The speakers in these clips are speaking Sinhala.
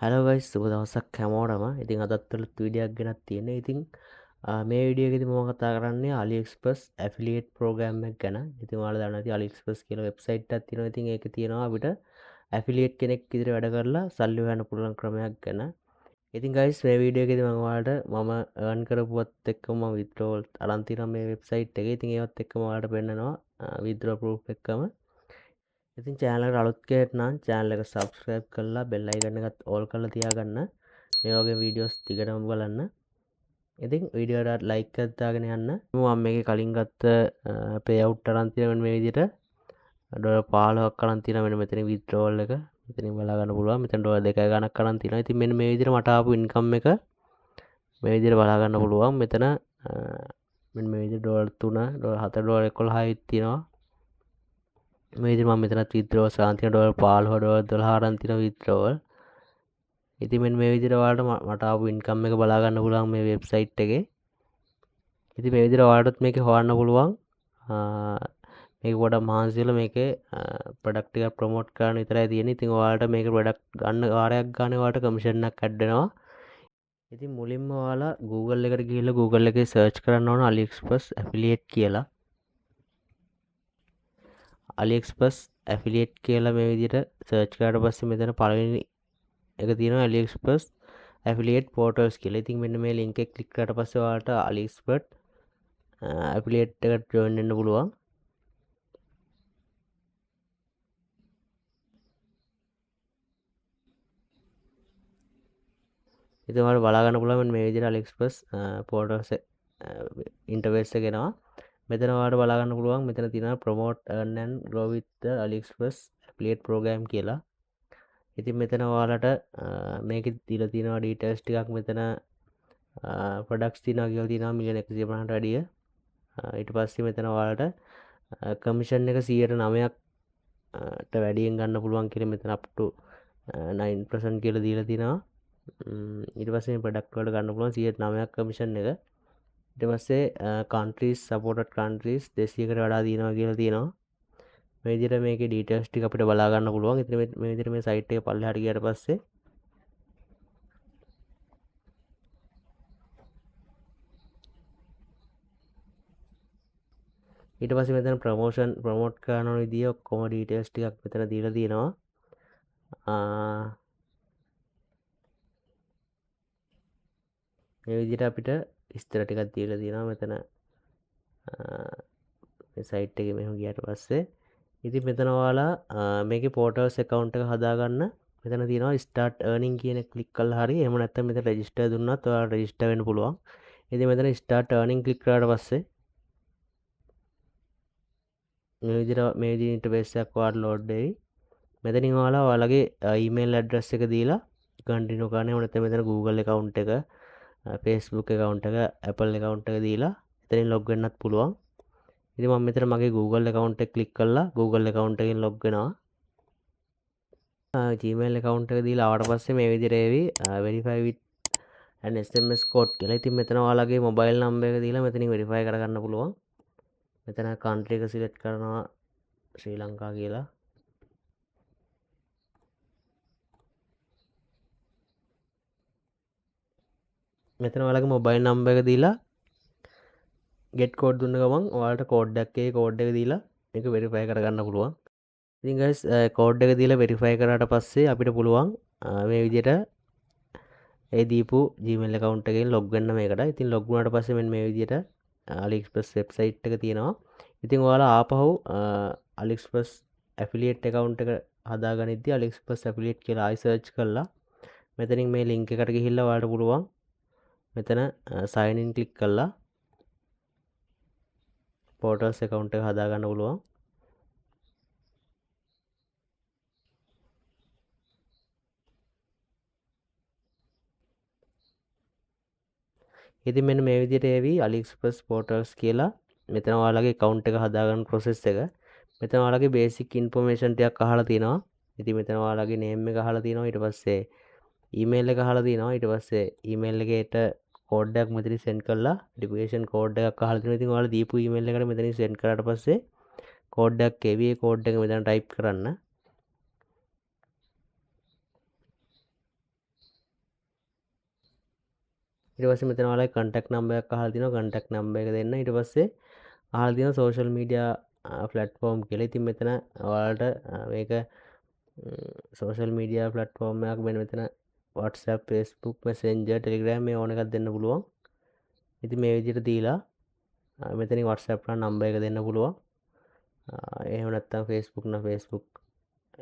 හලෝ ගයිස් සුබ දවසක් හැමෝටම. ඉතින් අදත් වලත් වීඩියෝ එකක් ගෙනත් තියෙනවා. ඉතින් මේ වීඩියෝ එකේදී මම කතා කරන්නේ AliExpress affiliate program එක ගැන. ඉතින් ඔයාලා දන්නවා ඉතින් AliExpress කියලා වෙබ්සයිට් එකක් තියෙනවා. ඉතින් ඒකේ තියෙනවා අපිට affiliate කෙනෙක් විදිහට වැඩ කරලා සල්ලි හොයන්න පුළුවන් ක්‍රමයක් ගැන. ඉතින් ගයිස් මේ වීඩියෝ එකේදී මම ඔයාලට මම earn කරපුවත් එක්කම මම withdrawal අරන් තියෙනවා මේ වෙබ්සයිට් එකේ. ඉතින් ඒවත් එක්කම ඔයාලට පෙන්නනවා withdrawal proof එක්කම. ඉතින් channel එකට අලුත් කෙනෙක් නම් channel එක subscribe කරලා bell icon එකත් all කරලා තියාගන්න. මේ වගේ වීඩියෝස් දිගටම බලන්න. ඉතින් වීඩියෝ එකට like එකක් දාගෙන යන්න. මම මේකේ කලින් ගත්ත payout අරන් තියෙන මේ විදිහට ඩොලර් 15ක් අරන් තියෙනවා. මෙන්න මෙතන withdrawal එක. මෙතනින් බලා ගන්න පුළුවන්. මෙතන ඩොලර් 2 ගණක් අරන් තියෙනවා. ඉතින් මෙන්න මේ විදිහට මට ආපු income එක මේ විදිහට බලා ගන්න පුළුවන්. මෙතන මෙන්න මේ විදිහට ඩොලර් 3 ඩොලර් 4 ඩොලර් 11යි තියෙනවා. මේ විදිහට මම මෙතනත් withdrawal සාන්තිය ඩොලර් 15 ඩොලර් 12 අරන් තියෙන withdrawal. ඉතින් මෙන්න මේ විදිහට ඔයාලට මට ආපු ඉන්කම් එක බලා ගන්න පුළුවන් මේ වෙබ්සයිට් එකේ. ඉතින් මේ විදිහට ඔයාලටත් මේකේ හොයන්න පුළුවන්. මේක පොඩක් මහන්සි වෙලා මේකේ ප්‍රොඩක්ට් ටිකක් ප්‍රොමෝට් කරන්න විතරයි තියෙන්නේ. ඉතින් ඔයාලට මේක ප්‍රොඩක්ට් ගන්න වාරයක් ගානේ ඔයාලට කමිෂන් එකක් ඇඩ් වෙනවා. ඉතින් මුලින්ම ඔයාලා Google එකට ගිහිල්ලා Google එකේ සර්ච් කරන්න ඕන AliExpress affiliate කියලා. AliExpress affiliate කියලා මේ විදිහට සර්ච් කරාට පස්සේ මෙතන පළවෙනි එක තියෙනවා AliExpress affiliate portals කියලා. ඉතින් මෙන්න මේ link එක click කරාට පස්සේ ඔයාලට AliExpress affiliate එකට join වෙන්න පුළුවන්. ඉතින් ඔයාලට බලා ගන්න පුළුවන් මෙන්න මේ විදිහට AliExpress portals interface එක එනවා. මෙතන ඔයාලට බලා ගන්න පුළුවන් මෙතන තියෙනවා promote earn and grow with the AliExpress affiliate program කියලා. ඉතින් මෙතන ඔයාලට මේකෙ දීලා තියෙනවා details ටිකක්. මෙතන products තියෙනවා කියලා තියෙනවා මිලියන 150කට වැඩිය. ඊට පස්සේ මෙතන ඔයාලට කමිෂන් එක 9%ට වැඩියෙන් ගන්න පුළුවන් කියලා මෙතන up to 9% කියලා දීලා තිනවා. ඊට පස්සේ මේ ප්‍රොඩක්ට් වලට ගන්න පුළුවන් 9%ක් කමිෂන් එක. ඊට පස්සේ countries supported countries 200කට වඩා දිනවා කියලා තියෙනවා. මේ විදිහට මේකේ details ටික අපිට බලා ගන්න පුළුවන්. ඉතින් මේ විදිහට මේ site එක පල්ලෙහාට ගියාට පස්සේ ඊට පස්සේ මෙතන ප්‍රොමෝට් කරන විදිය ඔක්කොම ඩීටේල්ස් ටිකක් මෙතන දීලා තියෙනවා. මේ විදිහට අපිට විස්තර ටිකක් දීලා තියෙනවා මෙතන මේ සයිට් එකේ මෙහෙම ගියාට පස්සේ ඉතින් මෙතන ඔයාලා මේකේ portals account එක හදාගන්න මෙතන තියෙනවා start earning කියන එක ක්ලික් කළා හරි එහෙම නැත්නම් මෙතන register දුන්නත් ඔයාලා register වෙන්න පුළුවන්. ඉතින් මෙතන start earning ක්ලික් කරාට පස්සේ මේ විදිහට ඉන්ටර්ෆේස් එකක් ඔයාලට ලෝඩ් වෙයි. මෙතනින් ඔයාලගේ ඊමේල් ඇඩ්‍රස් එක දීලා කන්ටිනියු කරන්න. එහෙම නැත්නම් මෙතන Google account එක, Facebook account එක, Apple account එක දීලා එතනින් log වෙන්නත් පුළුවන්. ඉතින් මම මෙතන මගේ Google account එක ක්ලික් කරලා Google account එකෙන් log වෙනවා. Gmail account එක දීලා ආවට පස්සේ මේ විදිහට එවි verify with an SMS code කියලා. ඉතින් මෙතන ඔයාලගේ mobile number එක දීලා මෙතනින් verify කරගන්න පුළුවන්. මෙතන country එක select කරනවා ශ්‍රී ලංකා කියලා. මෙතන ඔයාලගේ mobile number එක දීලා get code දුන්න ගමන් ඔයාලට code එකක් ඒ code එක දීලා මේක verify කරගන්න පුළුවන්. ඉතින් guys code එක දීලා verify කරාට පස්සේ අපිට පුළුවන් මේ විදිහට ඒ දීපු Gmail account එකෙන් log වෙන්න මේකට. ඉතින් log වුණාට පස්සේ මෙන්න මේ විදිහට AliExpress website එක තියෙනවා. ඉතින් ඔයාලා ආපහු AliExpress affiliate account එක හදාගනිද්දී AliExpress affiliate කියලා ආයි search කරලා මෙතනින් මේ link එකට ගිහිල්ලා ඔයාලට පුළුවන් මෙතන sign in click කරලා portals account එක හදාගන්න පුළුවන්. ඉතින් මෙන්න මේ විදිහට එවි AliExpress portals කියලා මෙතන ඔයාලගේ account එක හදාගන්න process එක. මෙතන ඔයාලගේ basic information ටිකක් අහලා තිනවා. ඉතින් මෙතන ඔයාලගේ name එක අහලා තිනවා. ඊට පස්සේ email එක අහලා තිනවා. ඊට පස්සේ email එකේට code එකක් මෙතනින් send කරලා verification code එකක් අහලා තිනවා. ඉතින් ඔයාලා දීපු email එකට මෙතනින් send කරාට පස්සේ code එකක් එවි. ඒ code එක මෙතන type කරන්න. ඊට පස්සේ මෙතන ඔයාලගේ contact number එකක් අහලා තියෙනවා contact number එක දෙන්න. ඊට පස්සේ අහලා තියෙනවා social media platform කියලා. ඉතින් මෙතන ඔයාලට මේක social media platform එකක් මෙතන WhatsApp, Facebook, Messenger, Telegram මේ ඕන එකක් දෙන්න පුළුවන්. ඉතින් මේ විදිහට දීලා මෙතනින් WhatsApp වල number එක දෙන්න පුළුවන්. එහෙම නැත්නම් Facebook නම් Facebook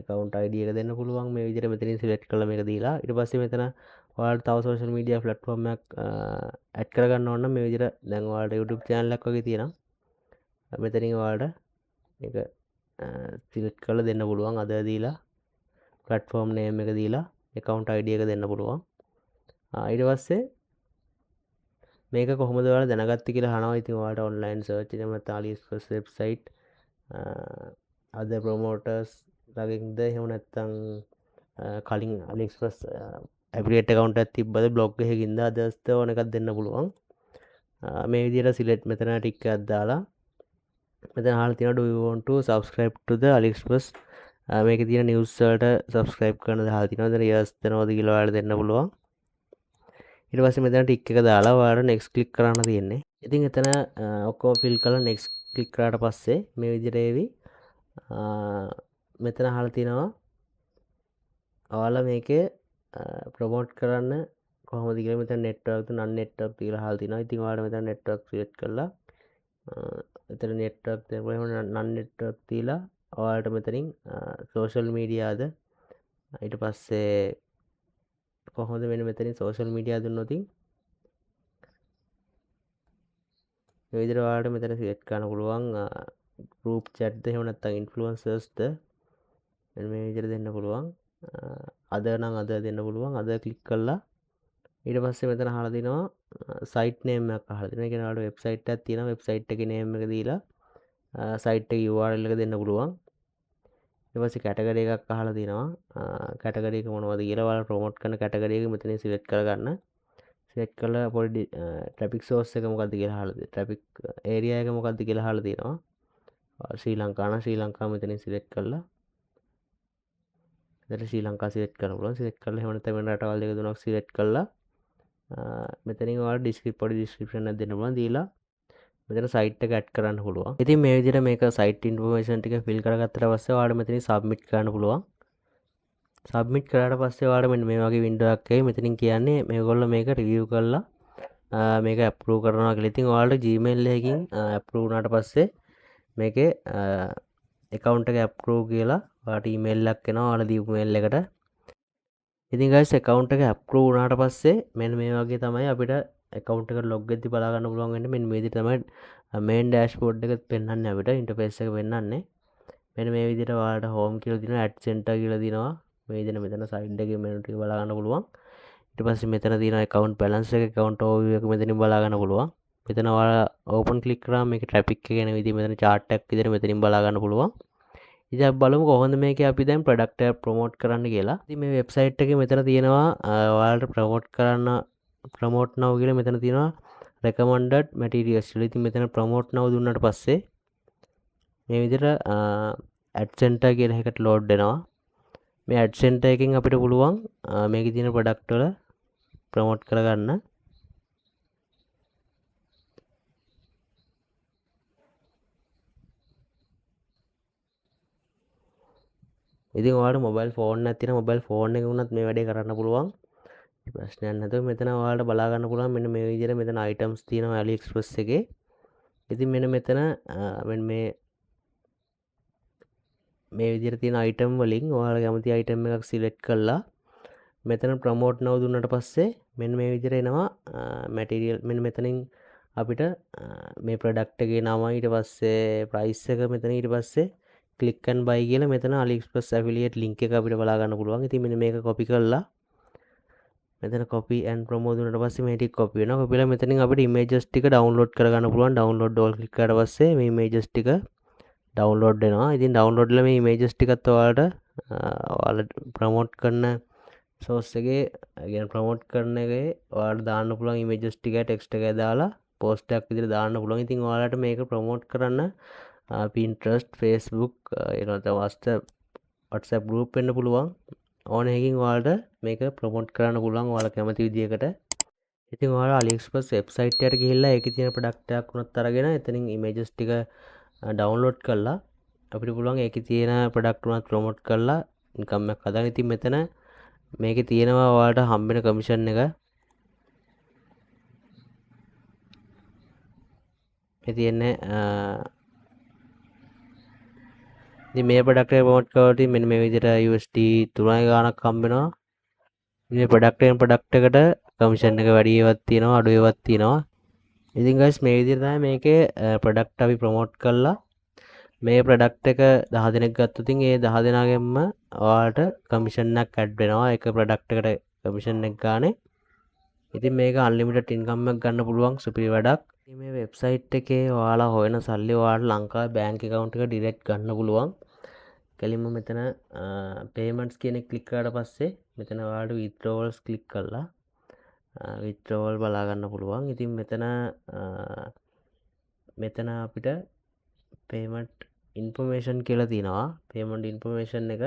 account ID එක දෙන්න පුළුවන්. මේ විදිහට මෙතනින් select කරලා මේක දීලා ඊට පස්සේ මෙතන ඔයාලට තව social media platform එකක් add කරගන්න ඕන නම් මේ විදිහට දැන් ඔයාලට YouTube channel එකක් වගේ තියෙනවා. මෙතනින් ඔයාලට මේක select කරලා දෙන්න පුළුවන්. අද දීලා platform name එක දීලා account ID එක දෙන්න පුළුවන්. ඊට පස්සේ මේක කොහොමද ඔයාලා දැනගත්තේ කියලා අහනවා. ඉතින් ඔයාලට online search එකෙන් නැත්නම් AliExpress website other promoters ළඟින්ද එහෙම නැත්නම් කලින් AliExpress affiliate account එකක් තිබ්බද blog එකකින්ද අදස්ත ඕන එකක් දෙන්න පුළුවන්. මේ විදිහට select මෙතන ටික් එකක් දාලා මෙතන අහලා තියෙනවා do you want to subscribe to the AliExpress මේකේ තියෙන news වලට subscribe කරන්න දාලා තියෙනවා. එතන yes දෙනවද කියලා ඔයාලට දෙන්න පුළුවන්. ඊට පස්සේ මෙතන ටික් එක දාලා ඔයාලට next click කරන්න තියෙන්නේ. ඉතින් එතන ඔක්කොම fill කරලා next click කරාට පස්සේ මේ විදිහට එවි. මෙතන අහලා තියෙනවා ඔයාලා මේකේ ප්‍රොමෝට් කරන්න කොහොමද කියලා මෙතන network non network කියලා අහලා තියෙනවා. ඉතින් ඔයාලා මෙතන network select කරලා එතන network දෙනකොට non network තියලා ඔයාලට මෙතනින් social media ද ඊට පස්සේ කොහොමද මෙන්න මෙතනින් social media දුන්නොත් මේ විදිහට ඔයාලට මෙතන select කරන්න පුළුවන් group chat ද එහෙම නැත්නම් influencers ද මෙන්න මේ විදිහට දෙන්න පුළුවන්. අද නම් අද දෙන්න පුළුවන්. අද ක්ලික් කරලා ඊට පස්සේ මෙතන අහලා දිනවා site name එකක් අහලා දිනවා. ඒ කියන්නේ ඔයාලට website එකක් තියෙනවා. website එකේ name එක දීලා site එකේ URL එක දෙන්න පුළුවන්. ඊට පස්සේ category එකක් අහලා දිනවා. category එක මොනවද කියලා ඔයාලා promote කරන category එක මෙතනින් select කරගන්න. select කරලා පොඩි traffic source එක මොකක්ද කියලා අහලා තියෙනවා. traffic area එක මොකක්ද කියලා අහලා තියෙනවා. ශ්‍රී ලංකා නම් ශ්‍රී ලංකාව මෙතනින් select කරලා එතන ශ්‍රී ලංකාව select කරන්න පුළුවන්. select කරලා එහෙම නැත්නම් වෙන රටවල් දෙක තුනක් select කරලා මෙතනින් ඔයාලා පොඩි description එකක් දෙන්න පුළුවන්. දීලා මෙතන site එක add කරන්න පුළුවන්. ඉතින් මේ විදිහට මේක site information ටික fill කරගත්තට පස්සේ ඔයාලා මෙතනින් submit කරන්න පුළුවන්. submit කරාට පස්සේ ඔයාලට මෙන්න මේ වගේ window එකක් එයි. මෙතනින් කියන්නේ මේගොල්ලෝ මේක review කරලා මේක approve කරනවා කියලා. ඉතින් ඔයාලට Gmail එකකින් approve වුණාට පස්සේ මේකේ account එක approve කියලා ඔයාලට email එකක් එනවා ඔයාලා දීපු mail එකට. ඉතින් guys account එක approve වුණාට පස්සේ මෙන්න මේ වගේ තමයි අපිට account එකට log වෙද්දි බලා ගන්න පුළුවන් වෙන්නේ. මෙන්න මේ විදිහට තමයි main dashboard එක පෙන්වන්නේ අපිට interface එක පෙන්වන්නේ. මෙන්න මේ විදිහට ඔයාලට home කියලා දිනවා ad center කියලා දිනවා. මේ විදිහට මෙතන side එකේ menu ටික බලා ගන්න පුළුවන්. ඊට පස්සේ මෙතන තියෙනවා account balance එක account overview එක මෙතනින් බලා ගන්න පුළුවන්. මෙතන ඔයාලා open click කරාම මේකේ traffic එක ගැන විදිහ මෙතන chart එකක් විදිහට මෙතනින් බලා ගන්න පුළුවන්. ඉතින් අපි බලමු කොහොමද මේකේ අපි දැන් product එක promote කරන්න කියලා. ඉතින් මේ website එකේ මෙතන තියෙනවා ඔයාලට promote now කියලා මෙතන තියෙනවා recommended materials කියලා. ඉතින් මෙතන promote now දුන්නාට පස්සේ මේ විදිහට ad center කියලා එකකට load වෙනවා. මේ ad center එකෙන් අපිට පුළුවන් මේකේ තියෙන product වල promote කරගන්න. ඉතින් ඔයාලට mobile phone එකක් තියෙනවා. mobile phone එකේ වුණත් මේ වැඩේ කරන්න පුළුවන්. ප්‍රශ්නයක් නැතුව මෙතන ඔයාලට බලා ගන්න පුළුවන් මෙන්න මේ විදිහට මෙතන items තියෙනවා AliExpress එකේ. ඉතින් මෙන්න මෙතන මේ විදිහට තියෙන item වලින් ඔයාලා කැමති item එකක් select කරලා මෙතන promote now දුන්නාට පස්සේ මෙන්න මේ විදිහට එනවා material මෙන්න මෙතනින් අපිට මේ product එකේ නම ඊට පස්සේ price එක මෙතන ඊට පස්සේ click and buy කියලා මෙතන AliExpress affiliate link එක අපිට බලා ගන්න පුළුවන්. ඉතින් මෙන්න මේක copy කරලා මෙතන copy and promote දුන්නාට පස්සේ මේ ටික copy වෙනවා. copy වෙලා මෙතනින් අපිට images ටික download කරගන්න පුළුවන්. download all click කරාට පස්සේ මේ images ටික download වෙනවා. ඉතින් download වෙලා මේ images ටිකත් ඔයාලට promote කරන source එකේ يعني promote කරන එකේ ඔයාලට දාන්න පුළුවන් images ටික text එකක් දාලා post එකක් විදිහට දාන්න පුළුවන්. ඉතින් ඔයාලට මේක promote කරන්න Pinterest, Facebook WhatsApp group වෙන්න පුළුවන්. ඕන එකකින් ඔයාලට මේක promote කරන්න පුළුවන් ඔයාලා කැමති විදිහකට. ඉතින් ඔයාලා AliExpress වෙබ්සයිට් එකට ගිහිල්ලා ඒකේ තියෙන ප්‍රොඩක්ට් එකක් වුණත් අරගෙන එතනින් ඉමේජස් ටික ඩවුන්ලෝඩ් කරලා අපිට පුළුවන් ඒකේ තියෙන ප්‍රොඩක්ට් උනත් ප්‍රොමෝට් කරලා ඉන්කම් එකක් හදාගන්න. ඉතින් මෙතන මේකේ තියෙනවා ඔයාලට හම්බෙන කමිෂන් එක. මේ තියෙන්නේ ඉතින් මේ ප්‍රොඩක්ට් එක ප්‍රොමෝට් කරලා ඉතින් මෙන්න මේ විදිහට USD 3 ගාණක් හම්බ වෙනවා. මේ ප්‍රොඩක්ට් එකෙන් ප්‍රොඩක්ට් එකට කමිෂන් එක වැඩි ඒවත් තියෙනවා අඩු ඒවත් තියෙනවා. ඉතින් guys මේ විදිහට තමයි මේකේ ප්‍රොඩක්ට් අපි ප්‍රොමෝට් කරලා මේ ප්‍රොඩක්ට් එක 10 දෙනෙක් ගත්තොත් ඒ 10 දෙනාගෙන්ම ඔයාලට කමිෂන් එකක් ඇඩ් වෙනවා ඒක ප්‍රොඩක්ට් එකට කමිෂන් එක ගානේ. ඉතින් මේක අන්ලිමිටඩ් ඉන්කම් එකක් ගන්න පුළුවන් සුපිරි වැඩක්. ඉතින් මේ වෙබ්සයිට් එකේ ඔයාලා හොයන සල්ලි ඔයාලට ලංකාවේ බැංක් account එක ඩිරෙක්ට් ගන්න පුළුවන්. කෙලින්ම මෙතන payments කියන එක ක්ලික් කරාට පස්සේ මෙතන ඔයාලට withdrawals ක්ලික් කරලා withdrawal බලා ගන්න පුළුවන්. ඉතින් මෙතන අපිට payment information කියලා තියෙනවා. payment information එක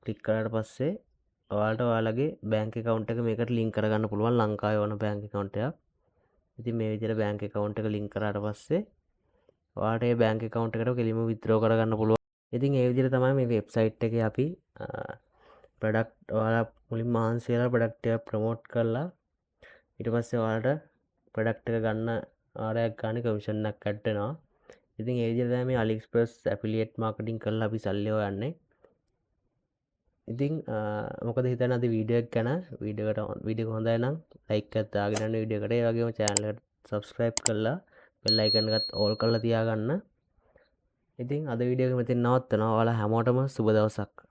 ක්ලික් කරාට පස්සේ ඔයාලට ඔයාලගේ බැංක් account එක මේකට link කරගන්න පුළුවන් ලංකාවේ වන බැංක් account එකක්. ඉතින් මේ විදිහට බැංක් account එක link කරාට පස්සේ ඔයාලට ඒ බැංක් account එකට කෙලින්ම withdraw කරගන්න පුළුවන්. ඉතින් ඒ විදිහට තමයි මේ වෙබ්සයිට් එකේ අපි ප්‍රොඩක්ට් ඔයාලා මුලින්ම මහන්සි වෙලා ප්‍රොඩක්ට් එක ප්‍රොමෝට් කරලා ඊට පස්සේ ඔයාලට ප්‍රොඩක්ට් එක ගන්න ආරයක් ගන්න කමිෂන් එකක් ඇඩ් වෙනවා. ඉතින් ඒ විදිහට තමයි මේ AliExpress affiliate marketing කරලා අපි සල්ලි හොයන්නේ. ඉතින් මොකද හිතන්නේ අද වීඩියෝ එක ගැන වීඩියෝ හොඳයි නම් ලයික් එකක් දාගෙන යන්න වීඩියෝ එකට. ඒ වගේම channel එකට subscribe කරලා bell icon එකත් all කරලා තියාගන්න. ඉතින් අද වීඩියෝ එක මෙතන නවත්තනවා. ඔයාලා හැමෝටම සුබ දවසක්.